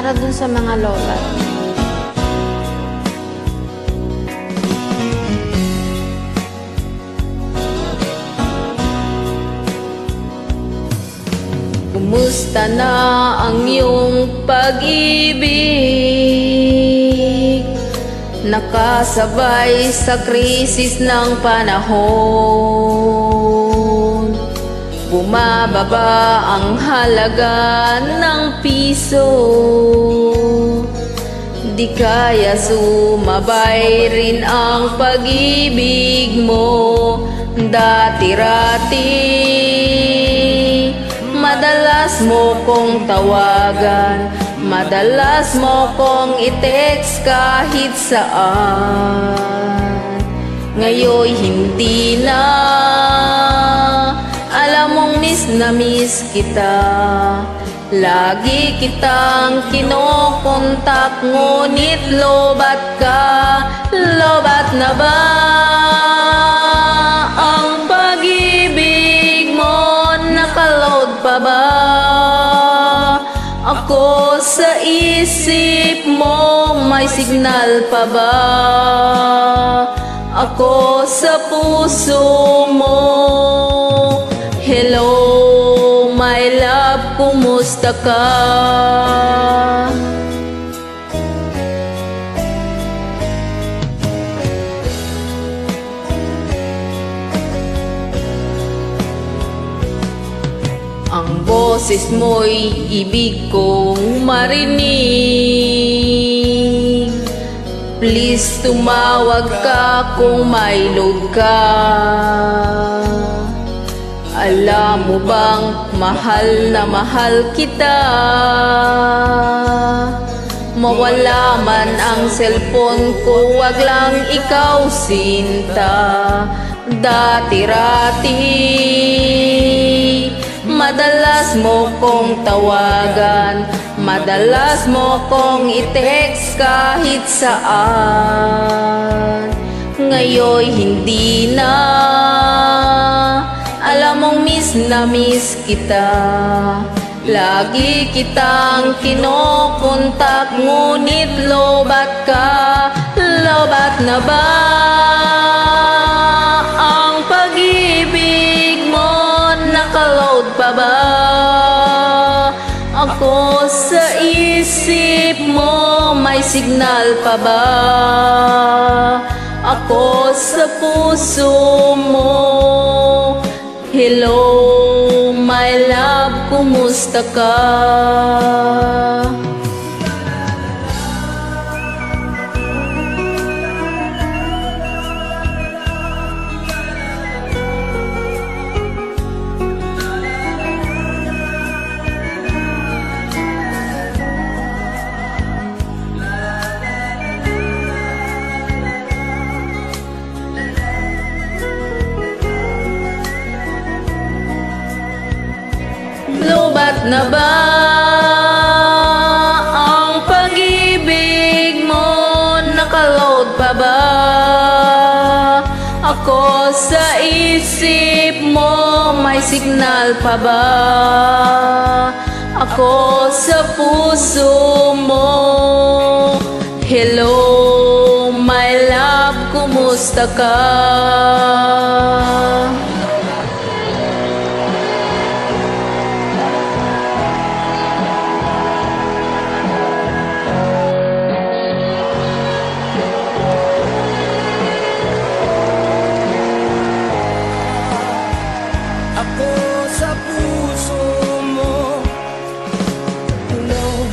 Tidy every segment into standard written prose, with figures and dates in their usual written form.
para dun sa mga lola. Kumusta na ang iyong pag-ibig? Nakasabay sa krisis ng panahon. Bumababa ang halaga ng piso. Di kaya sumabay rin ang pag-ibig mo. Dati-rati madalas mo kong tawagan, madalas mo kong i-text kahit saan. Ngayon hindi na, alam mong miss na miss kita. Lagi kitang kinokontak, ngunit lobat ka. Lobat na ba ang pag-ibig mo? Nakaload pa ba ako sa isip mo? May signal pa ba ako sa puso mo? Hello, my love, kumusta ka? Ang boses mo'y ibig kong marinig. Please tumawag ka kung may load ka. Alam mo bang mahal na mahal kita? Mawala man ang cellphone ko, wag lang ikaw sinta. Dati-rati madalas mo kong tawagan, madalas mo kong i-text kahit saan. Ngayon hindi na, alam mong miss na miss kita. Lagi kitang kinokontak, ngunit lobat ka. Lobat na ba ang pag-ibig mo? Nakaload pa ba ako sa isip mo? May signal pa ba ako sa puso mo? Hello, my love, kumusta ka? Lobat na ba ang pag-ibig mo? Nakaload pa ba ako sa isip mo? May signal pa ba ako sa puso mo? Hello, my love, kumusta ka? Sa puso mo. Hello,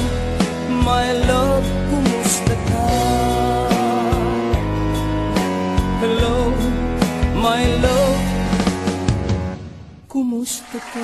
my love, kumusta ka? Hello, my love, kumusta ka?